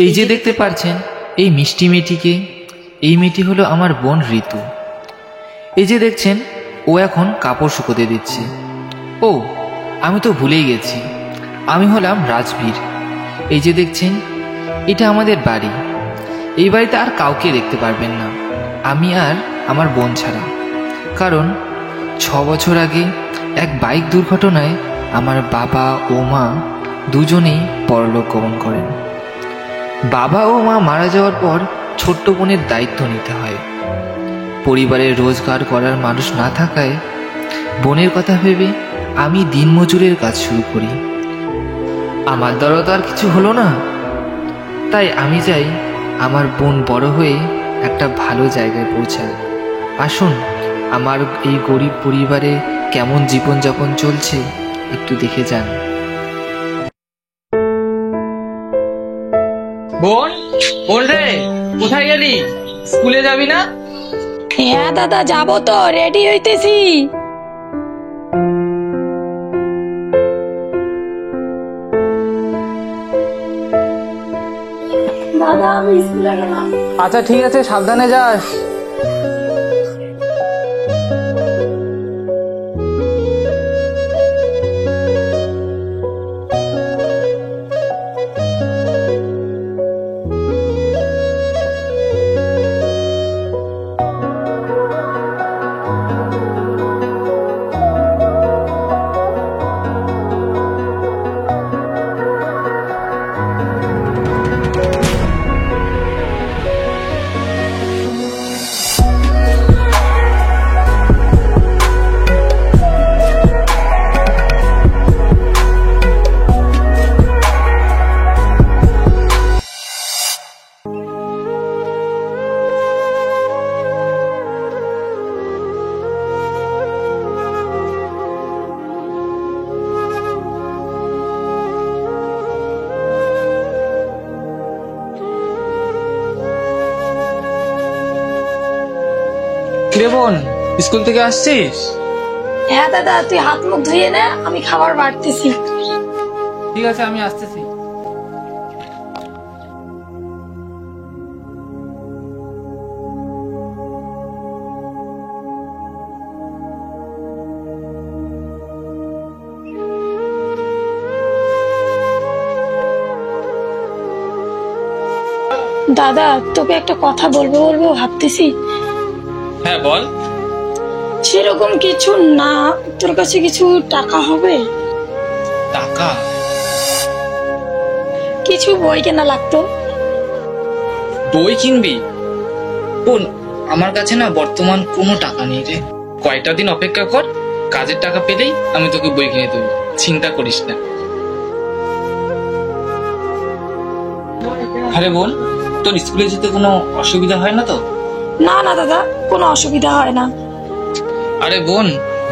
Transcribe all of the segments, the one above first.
এই যে দেখতে পাচ্ছেন এই মিষ্টি মেয়েটিকে, এই মেয়েটি হলো আমার বোন ঋতু। এই যে দেখছেন ও এখন কাপড় শুকোতে দিচ্ছে। ও আমি তো ভুলেই গেছি, আমি হলাম রাজবীর। এই যে দেখছেন এটা আমাদের বাড়ি। এই বাড়িতে আর কাউকে দেখতে পারবেন না, আমি আর আমার বোন ছাড়া। কারণ 6 বছর আগে এক বাইক দুর্ঘটনায় আমার বাবা ও মা দুজনেই পরলোক গমন করেন। বাবা ও মা মারা যাওয়ার পর ছোট্ট বোনের দায়িত্ব নিতে হয়। পরিবারের রোজগার করার মানুষ না থাকায় বোনের কথা ভেবে আমি দিনমজুরের কাজ শুরু করি। আমার দ্বারা তো আর কিছু হলো না, তাই আমি চাই আমার বোন বড় হয়ে একটা ভালো জায়গায় পৌঁছায়। আসুন আমার এই গরিব পরিবারে কেমন জীবনযাপন চলছে একটু দেখে যান। বোন, বোন রে, কোথায় গেলি? স্কুলে যাবি না? হ্যাঁ দাদা, যাবো তো, রেডি হইতেছি। দাদা আমি স্কুলে গেলাম। আচ্ছা ঠিক আছে, সাবধানে যাস। রে বোন, স্কুল থেকে আসছিস? হ্যাঁ দাদা, তুই হাত মুখ ধুয়ে নে, আমি খাবার বাড়তেছি। ঠিক আছে, আমি আসতেছি। দাদা তোকে একটা কথা বলবো বলবো ভাবতেছি। হ্যাঁ বল। সেরকম কিছু না, তোর কাছে কিছু টাকা হবে? টাকা? কিছু বই কেনা লাগতো। বই কিনবি? বোন, আমার কাছে না বর্তমান কোনো টাকা নেই রে। কয়টা দিন অপেক্ষা কর, কাজের টাকা পেলেই আমি তোকে বই কিনে দেবো, চিন্তা করিস না। আরে বোন, তোর স্কুলে যেতে কোনো অসুবিধা হয় না তো? না না দাদা, কোনো অসুবিধা হয় না। আরে বোন,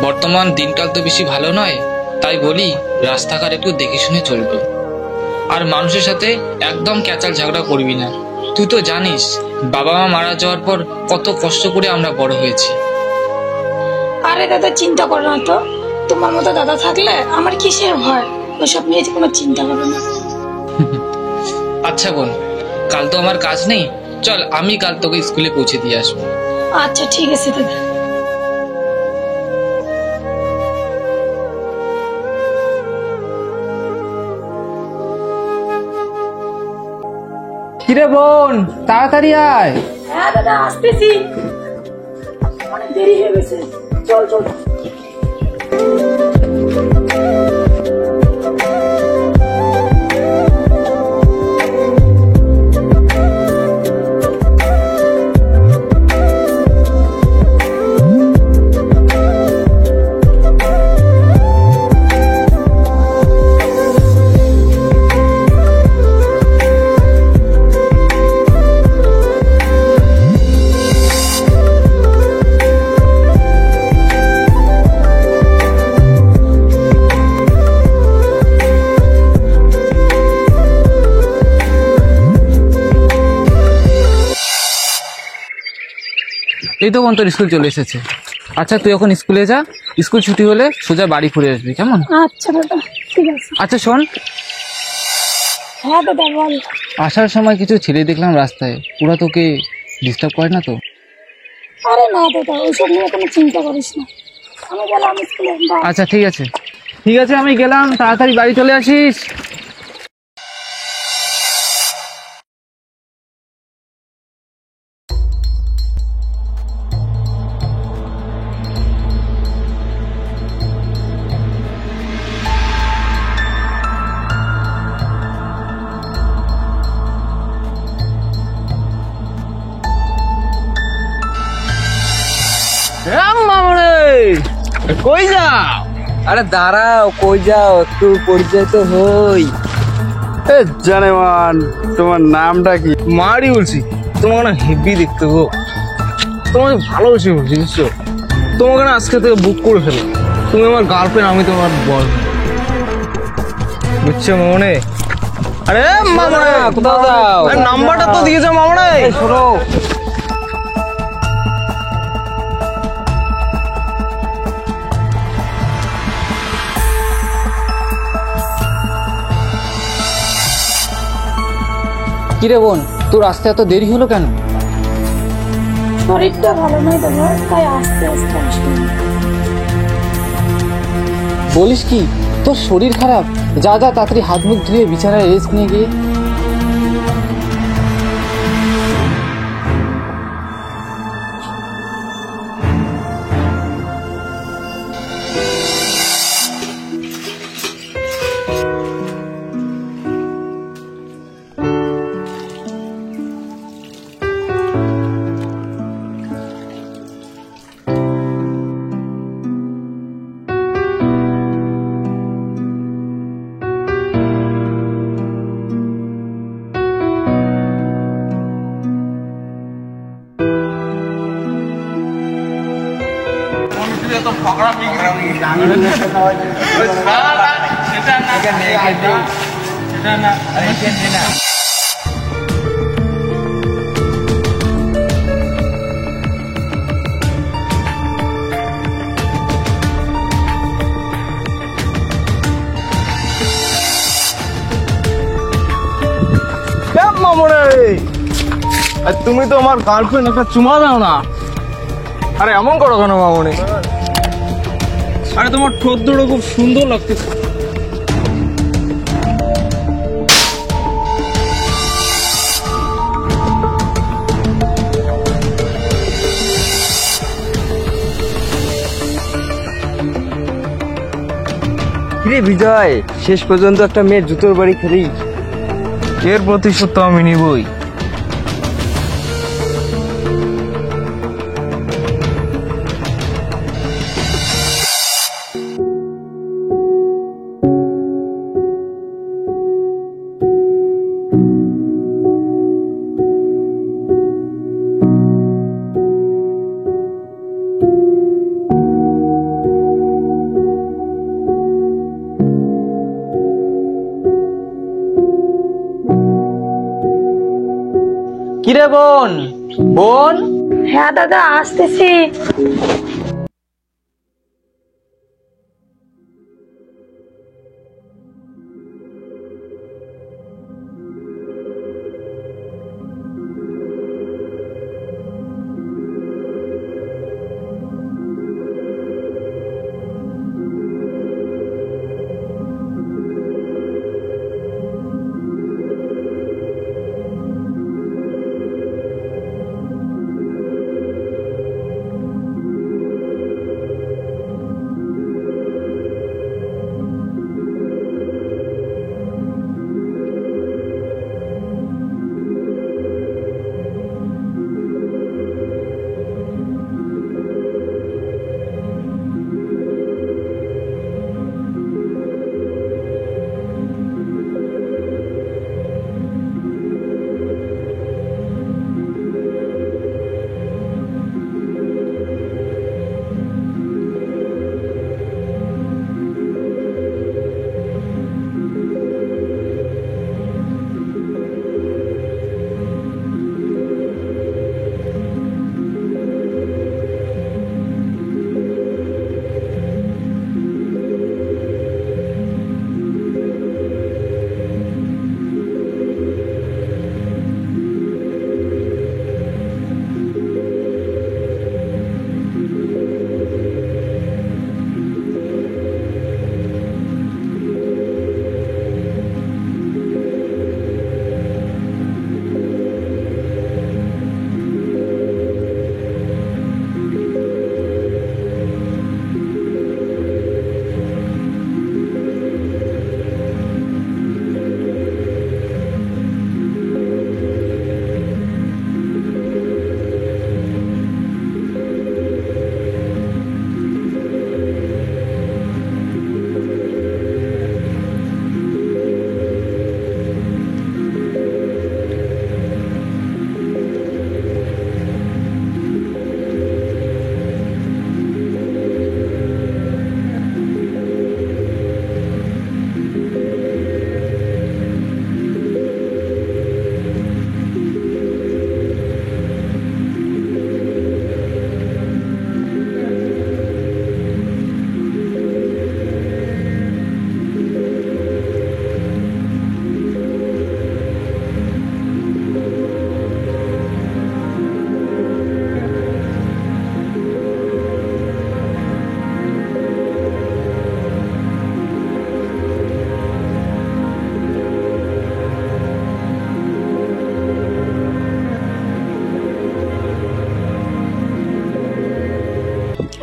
বর্তমান দিনকাল তো বেশি ভালো নয়, তাই বলি রাস্তাঘাট একটু দেখে শুনে চলবে। আর মানুষের সাথে একদম ক্যাচাল ঝগড়া করবি না। তুই তো জানিস বাবা মা মারা যাওয়ার পর কত কষ্ট করে আমরা বড় হয়েছি। আরে দাদা চিন্তা করো না তো, তোমার মতো দাদা থাকলে আমার কিসের ভয়, ওসব নিয়ে কোনো চিন্তা করো না। আচ্ছা বোন, কাল তো আমার কাজ নেই, চল আমি কাল তোকে স্কুলে পৌঁছে দিয়ে আসবো। আচ্ছা ঠিক আছে দাদা। কিরে বোন, তাড়াতাড়ি আয়। হ্যাঁ দাদা আসতেছি, অনেক দেরি হয়ে গেছে, চল চল। এই তো বোন, তোর স্কুল চলে এসেছে। আচ্ছা তুই এখন স্কুলে যা, স্কুল ছুটি হলে সোজা বাড়ি ফিরে আসবি, কেমন? আচ্ছা দাদা ঠিক আছে। আচ্ছা শোন, হ্যাঁ দাদা বল। আসার সময় কিছু ছেলে দেখলাম রাস্তায়, ওরা তোকে ডিস্টার্ব করে না তো? আরে না দাদা, ওইসব নিয়ে কোনো চিন্তা করিস না। আমি গেলাম স্কুলে। বাই। আচ্ছা ঠিক আছে, ঠিক আছে, আমি গেলাম, তাড়াতাড়ি বাড়ি চলে আসিস। কই যাও? আরে দাঁড়াও, কই যাও, একটু পরিচয় তো হই। জানেমান, তোমার নামটা কি? মারি বলছি, তোমাকে না হেভি দেখতে গো, তোমাকে ভালোবেসে বলছি, বুঝছো? তোমাকে না আজকে থেকে বুক করে ফেলো, তুমি আমার গার্লফ্রেন্ড, আমি তোমার বয়, বুঝছো মামনে? আরে মামনে, কোথাও যাও? নাম্বারটা তো দিয়েছো মামনে। শোনো, কিরে বোন, তোর আসতে এত দেরি হলো কেন? শরীরটা ভালো নয় দাদা, তাই আস্তে আস্তে আসলাম। বলিস কি, তোর শরীর খারাপ? যা যা, তাড়াতাড়ি হাত মুখ ধুয়ে বিছানায় রেস্ট নিয়ে গিয়ে। মামনে, তুমি তো আমার গার্লফ্রেন্ড, একটা চুমা দাও না। আরে এমন করো কেন মামনি? আরে তোমার ঠোঁট দুটো খুব সুন্দর লাগতেছে। কিরে বিজয়, শেষ পর্যন্ত একটা মেয়ের জুতোর বাড়ি খেলি। এর প্রতিশোধ তো আমি নিবই। কিরে বোন, বোন, হ্যাঁ দাদা, আসতেছি।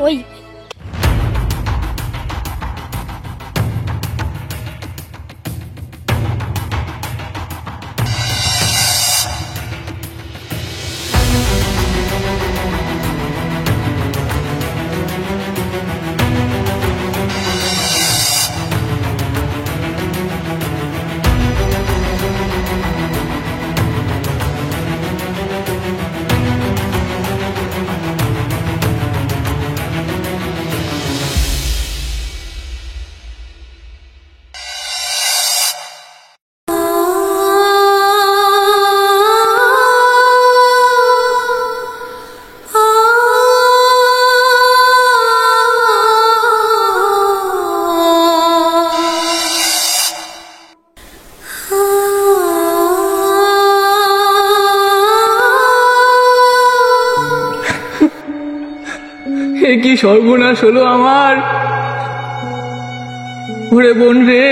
ওই এ কি সর্বনাশ হলো আমার। ওরে বোন রে,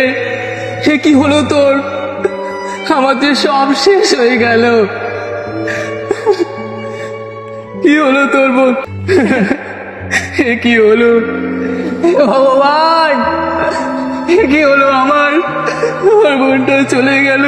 সে কি হলো তোর? আমার যে সব শেষ হয়ে গেল। কি হলো তোর বোন? এ কি হলো? হে ভগবান, এ কি হলো আমার? আমার বোনটা চলে গেল।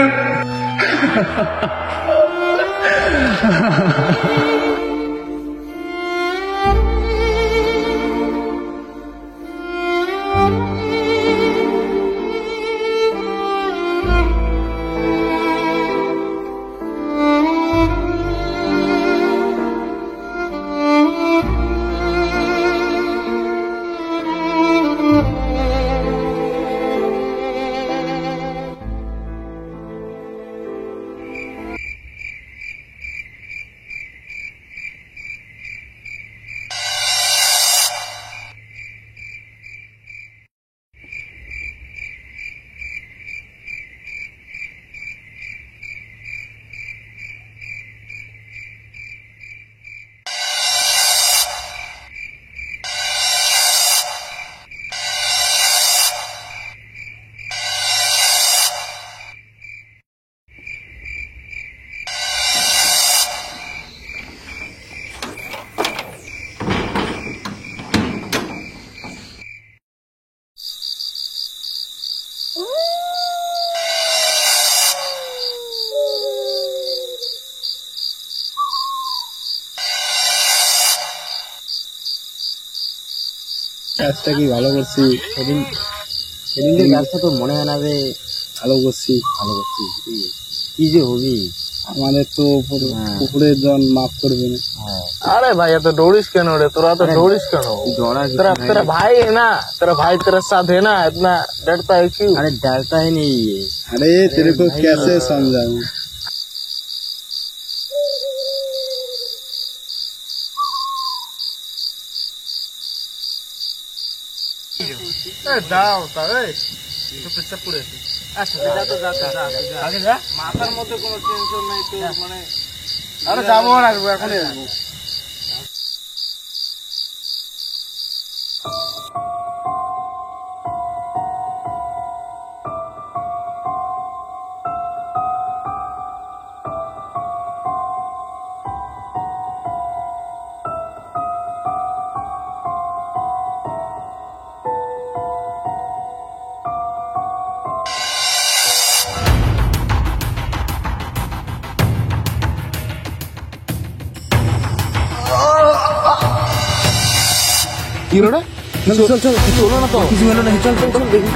কাজটা কি ভালো করছি? সেদিনকে কাজটা তো মনে হয় না যে ভালো করছি। কি যে হবি, আমাদের তো পুকুরের জল মাফ করবে না। अरे भाई तो दौड़िस क्यों रे? तोरा तो दौड़िस क्यों? तेरा भाई है ना, तेरा भाई तेरे साथ है ना, इतना डरता है क्यों? अरे डरता ही नहीं है। अरे तेरे को कैसे समझाऊं? দাও তবে চুপচাপ পড়ে আচ্ছা আগে যা, মাথার মধ্যে কোনো টেনশন নাই তো, মানে আরে যাবো আর আসবো, এখনই আসবো। কি হলো? চল চল, কিছু হলো না তো? কিছু হলো না, চল চল চল দেখি।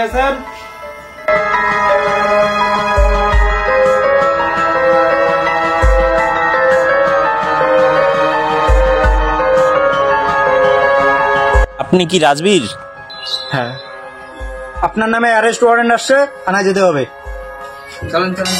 স্যার। আপনি কি রাজবীর? হ্যাঁ। আপনার নামে অ্যারেস্ট ওয়ারেন্ট আসছে, থানায় যেতে হবে। চলেন চলেন।